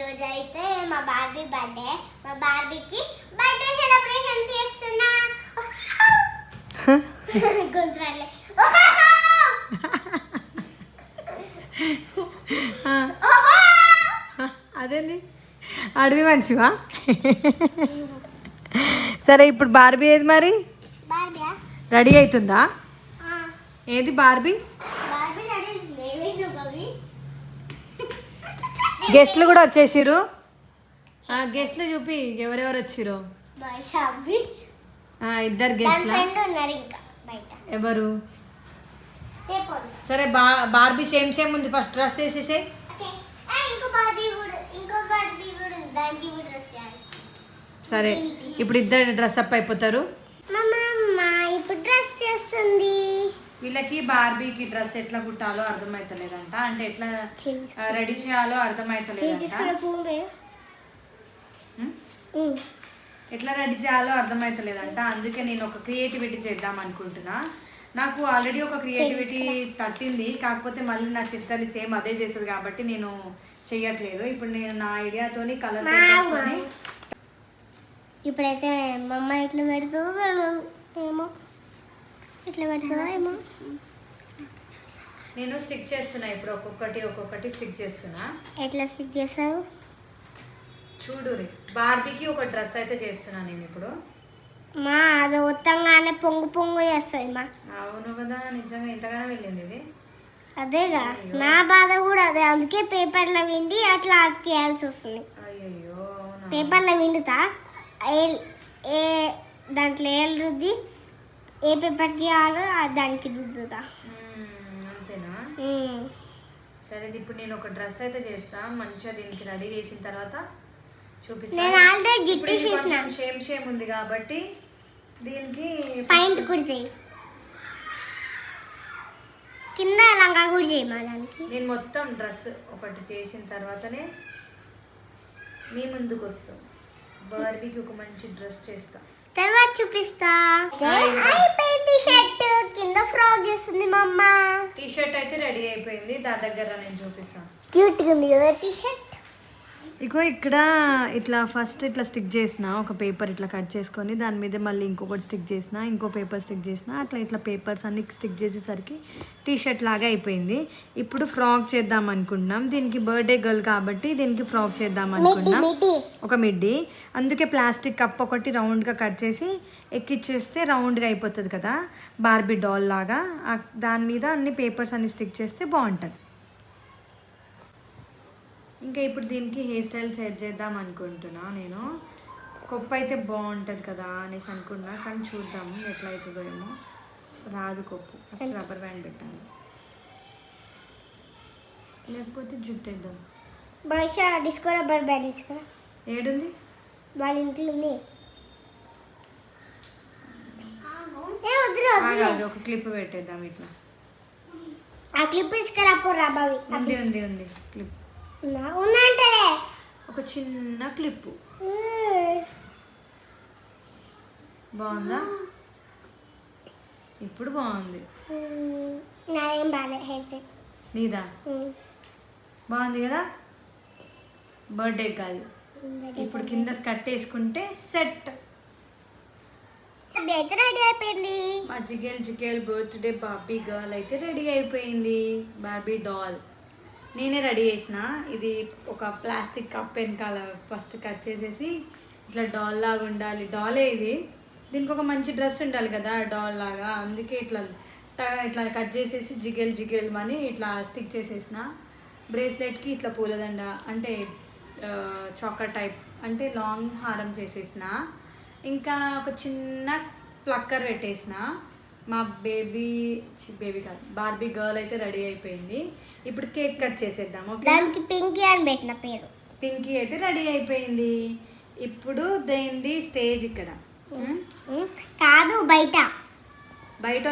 రోజు అయితే మా బార్బీ బర్త్డే. మా బార్బీకి బర్త్డే సెలబ్రేషన్స్ చేస్తున్నా. గొంతురాట్లే. అదేంది అడవి మనిషివా? సరే ఇప్పుడు బార్బీ ఏది మరి రెడీ అవుతుందా? ఏది బార్బీ? గెస్ట్లు కూడా వచ్చేసిరు. గెస్ట్లు చూపి ఎవరెవరు వచ్చిరు. ఇద్దరు గెస్ట్లు ఎవరు? సరే బార్బీ సేమ్ ఉంది. ఫస్ట్ డ్రెస్ వేసేసాయి. సరే ఇప్పుడు ఇద్దరు డ్రెస్ అప్ అయిపోతారు. ఇప్పుడు డ్రెస్ చేస్తుంది. వీళ్ళకి బార్బీకి డ్రెస్ ఎట్లా కుట్టాలో అర్థమైతలేదంట. అంటే ఎట్లా రెడీ చేయాలో అర్థమైతలేదంట. ఎట్లా రెడీ చేయాలో అర్థమైతలేదంట. అందుకే నేను ఒక క్రియేటివిటీ చేద్దాం అనుకుంటున్నా. నాకు ఆల్రెడీ ఒక క్రియేటివిటీ తట్టింది. కాకపోతే మళ్ళీ నా చిట్టాలి సేమ్ అదే చేస్తుంది కాబట్టి నేను చెయ్యట్లేదు. ఇప్పుడు నేను నా ఐడియాతోని కలర్ చేసుకొని ఇప్పుడైతే మా అమ్మ ఇట్లా పెడుతుందో ఏమో, ఇట్లా పెడుతుందో ఏమో. నేను స్టిక్ చేస్తున్నా. ఇప్పుడు ఒక్కొక్కటి స్టిక్ చేస్తున్నా. ఎట్లా స్టిక్ చేస్తావు చూడు రే. బార్బీకి ఒక డ్రెస్ అయితే చేస్తున్నా నేను ఇప్పుడు. మా అది మొత్తంగానే పొంగు చేస్తుంది మా. అవును కదా, నిజంగా ఇంతగానే వెళ్ళింది ఇది. అదేగా నా బాధ కూడా అదే. అందుకే పేపర్లో విండి అట్లా అతికేయాల్సి వస్తుంది. అయ్యో పేపర్లో విండుతా ఏ దాంట్లో ఏళ్ళు రుద్ది ఏ పేపర్కి ఇవ్వాలో దానికి రుద్దుతా. అంతేనా? సరే ఇప్పుడు నేను ఒక డ్రెస్ అయితే చేస్తా. మంచిగా దీనికి రెడీ చేసిన తర్వాత చూపిస్తాను. షేమ్ ఉంది కాబట్టి దీనికి పాయింట్ కూడా చేయి, కింద లంగా కూడా చేయడానికి. నేను మొత్తం డ్రెస్ ఒకటి చేసిన తర్వాతనే మీ ముందుకు వస్తాం. బార్బీకి ఒక మంచి డ్రెస్ చేస్తా, తర్వాత చూపిస్తా. అయిపోయింది షర్ట్, కింద ఫ్రాక్ చేస్తుంది మా అమ్మ. టీ షర్ట్ అయితే రెడీ అయిపోయింది. దాని దగ్గర నేను చూపిస్తాను. క్యూట్ గా ఉంది కదా టీ షర్ట్. ఇగో ఇక్కడ ఇట్లా ఫస్ట్ ఇట్లా స్టిక్ చేసిన ఒక పేపర్ ఇట్లా కట్ చేసుకొని దాని మీద మళ్ళీ ఇంకొకటి స్టిక్ చేసిన, ఇంకో పేపర్ స్టిక్ చేసిన. అట్లా ఇట్లా పేపర్స్ అన్ని స్టిక్ చేసేసరికి టీ షర్ట్ లాగా అయిపోయింది. ఇప్పుడు ఫ్రాక్ చేద్దాం అనుకుంటున్నాం. దీనికి బర్త్డే గర్ల్ కాబట్టి దీనికి ఫ్రాక్ చేద్దాం అనుకుంటున్నాం. ఒక మిడ్డీ. అందుకే ప్లాస్టిక్ కప్ ఒకటి రౌండ్గా కట్ చేసి ఎక్కిచ్చేస్తే రౌండ్గా అయిపోతుంది కదా, బార్బీ డాల్ లాగా. దాని మీద అన్ని పేపర్స్ అన్ని స్టిక్ చేస్తే బాగుంటుంది. ఇంకా ఇప్పుడు దీనికి హెయిర్ స్టైల్ సెట్ చేద్దాం అనుకుంటున్నా నేను. కొప్పు అయితే బాగుంటుంది కదా అనేసి అనుకున్నా, కానీ చూద్దాం ఎట్లా అవుతుందో ఏమో. రాదు కొప్పు, ఫస్ట్ రబ్బర్ బ్యాండ్ పెట్టాలి, లేకపోతే జుట్టు వేద్దాం. బహుశా డిస్కో రబ్బర్ బ్యాండ్ తీసుకురా. ఏడుంది? వాళ్ళ ఇంట్లో ఉంది. ఒక క్లిప్ పెట్టేద్దాం ఇట్లా. ఆ క్లిప్ తీసుకురా పోరా బావి. ఉంది క్లిప్ ఉందంటే ఒక చిన్న క్లిప్. బాగుందా? ఇప్పుడు బాగుంది. నాదేం బాగాలే హెయిర్ స్టైల్. నీదా బాగుంది కదా, బర్త్డే గర్ల్. ఇప్పుడు కింద స్కర్ట్ వేసుకుంటే సెట్. అయితే రెడీ అయిపోయింది. మా జిగేల్ బర్త్డే బార్బీ గర్ల్ అయితే రెడీ అయిపోయింది. బార్బీ డాల్ నేనే రెడీ చేసిన. ఇది ఒక ప్లాస్టిక్ కప్ వెనకాల ఫస్ట్ కట్ చేసేసి ఇట్లా డాల్ లాగా ఉండాలి. డాలే ఇది. దీనికి ఒక మంచి డ్రెస్ ఉండాలి కదా డాల్ లాగా. అందుకే ఇట్లా కట్ చేసేసి జిగేల్ అని ఇట్లా స్టిక్ చేసేసిన. బ్రేస్లెట్కి ఇట్లా పూలదండ అంటే చాకర్ టైప్ అంటే లాంగ్ హారం చేసేసిన. ఇంకా ఒక చిన్న ప్లక్కర్ పెట్టేసిన. మా బేబీ కాదు బార్బీ గర్ల్ అయితే రెడీ అయిపోయింది. ఇప్పుడు కేక్ కట్ చేసేద్దాం. దానికి పింకీ అని పెట్టిన పేరు. పింకీ అయితే రెడీ అయిపోయింది. ఇప్పుడు దేంది స్టేజ్ ఇక్కడ కాదు, బయట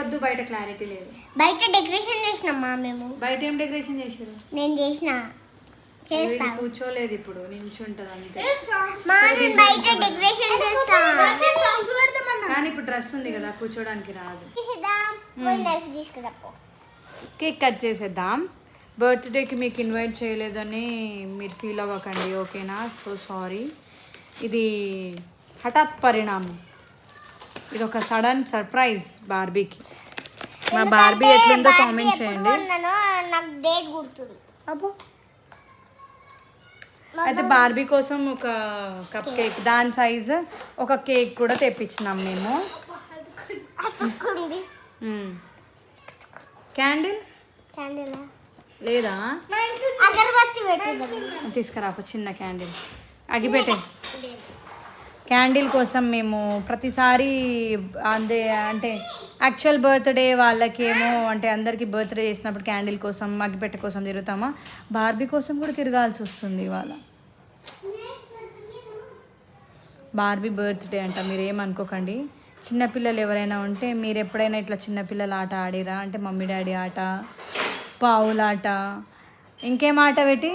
వద్దు, బయట క్లారిటీ లేదు. బయట డెకరేషన్ చేసినమ్మా మేము. బయట ఏం డెకరేషన్ చేసారు? నేను చేసిన. కూర్చోలేదు, ఇప్పుడు నించుంటది అంతే. కానీ ఇప్పుడు డ్రెస్ ఉంది కదా కూర్చోడానికి రాదు. కేక్ కట్ చేసేద్దాం. బర్త్డేకి మీకు ఇన్వైట్ చేయలేదని మీరు ఫీల్ అవ్వకండి, ఓకేనా? So sorry. ఇది హఠాత్ పరిణామం, ఇది ఒక సడన్ సర్ప్రైజ్ బార్బీకి. మా బార్బీ ఎట్లుందో కామెంట్ చేయండి. నాకు డేట్ గుర్తుంది. అబ్బో, అయితే బార్బీ కోసం ఒక కప్ కేక్, దాని సైజు ఒక కేక్ కూడా తెప్పించినాం మేము. క్యాండిల్ లేదా? అగరబత్తి పెట్టింది, తీసుకురా చిన్న క్యాండిల్, అగిపెట్టే. క్యాండిల్ కోసం మేము ప్రతిసారి అంటే యాక్చువల్ బర్త్డే వాళ్ళకేమో అంటే అందరికీ బర్త్డే చేసినప్పుడు క్యాండిల్ కోసం అగ్గిపెట్టె కోసం తిరుగుతామా, బార్బీ కోసం కూడా తిరగాల్సి వస్తుంది ఇవాళ. బార్బీ బర్త్డే అంట, మీరు ఏమనుకోకండి. చిన్నపిల్లలు ఎవరైనా ఉంటే మీరు ఎప్పుడైనా ఇట్లా చిన్నపిల్లల ఆట ఆడిరా అంటే మమ్మీ డాడీ ఆట, పావులాట, ఇంకేం ఆట పెట్టి,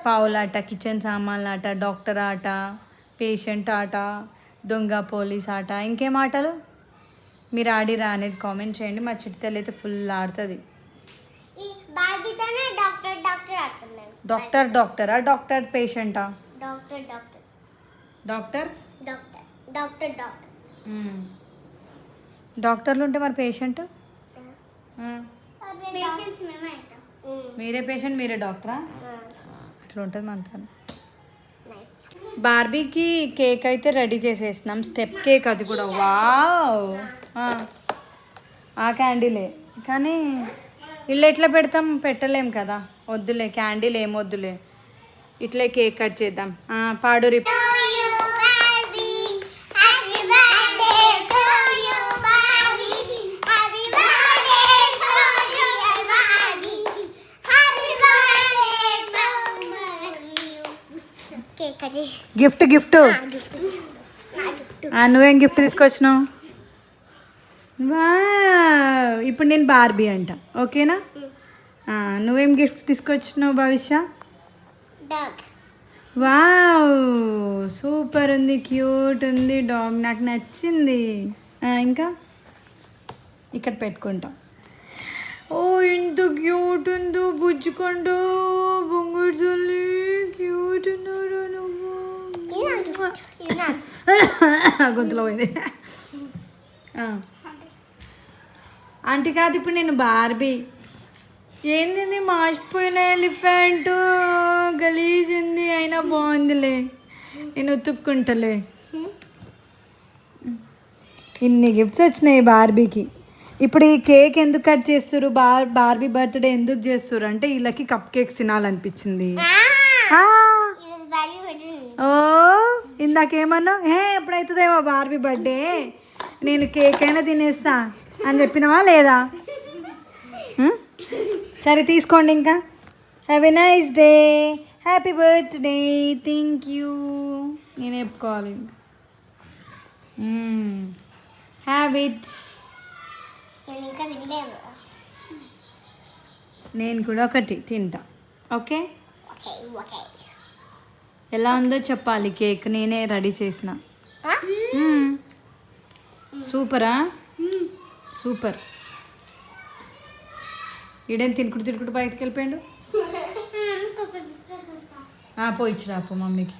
పావులాట, కిచెన్ సామాన్ల ఆట, డాక్టర్ ఆట, పేషెంట్ ఆట, దొంగ పోలీస్ ఆట, ఇంకేం ఆటలు మీరు ఆడిరా అనేది కామెంట్ చేయండి. మా చిట్తలు అయితే ఫుల్ ఆడుతుంది. డాక్టరా డాక్టర్ పేషెంటా? డాక్టర్ డాక్టర్లు ఉంటే మరి పేషెంట్? మీరే పేషెంట్ మీరే డాక్టరా? అట్లా ఉంటుంది మనతో. బార్బీకి కేక్ అయితే రెడీ చేసేసినాం, స్టెప్ కేక్ అది కూడా. వావ్, ఆ క్యాండిలే, కానీ ఇల్లు ఎట్లా పెడతాం, పెట్టలేం కదా, వద్దులే క్యాండిల్, ఏం వద్దులే, ఇట్లే కేక్ కట్ చేద్దాం. పాడు రిప్ గిఫ్ట్ గిఫ్ట్ నువ్వేం గిఫ్ట్ తీసుకొచ్చినావు? ఇప్పుడు నేను బార్బీ అంట, ఓకేనా? నువ్వేం గిఫ్ట్ తీసుకొచ్చినావు భవిష్య? వావ్, సూపర్ ఉంది, క్యూట్ ఉంది డాగ్, నాకు నచ్చింది. ఇంకా ఇక్కడ పెట్టుకుంటాం. ఓ ఎంత క్యూట్ ఉందో, బుజ్జుకొండు బొంగుడు తల్లి, క్యూట్ ఉన్నాడు నువ్వు. గొంతులో పోయింది. ఆంటీ కాదు, ఇప్పుడు నేను బార్బీ. ఏంది మాసిపోయిన ఎలిఫెంట్, గలీజ్ ఉంది, అయినా బాగుందిలే, నేను ఉతుక్కుంటలే. ఇన్ని గిఫ్ట్స్ వచ్చినాయి బార్బీకి. ఇప్పుడు ఈ కేక్ ఎందుకు కట్ చేస్తారు, బార్బీ బర్త్డే ఎందుకు చేస్తారు అంటే వీళ్ళకి కప్ కేక్స్ తినాలనిపించింది. ఓ ఇందాకేమన్నా ఎప్పుడైతుందేమో బార్బీ బర్త్డే, నేను కేక్ అయినా తినేస్తా అని చెప్పినావా లేదా? సరే తీసుకోండి, ఇంకా have a nice day, happy birthday, thank you. నేను చెప్పుకోవాలి ఇంకా. Have it. నేను కూడా ఒకటి తింటా, ఓకే? ఎలా ఉందో చెప్పాలి కేక్, నేనే రెడీ చేసిన. సూపరా? సూపర్. ఈడేం తినుకుంటూ బయటకు వెళ్ళిపోయాడు. పోయిచ్చిరా మమ్మీకి.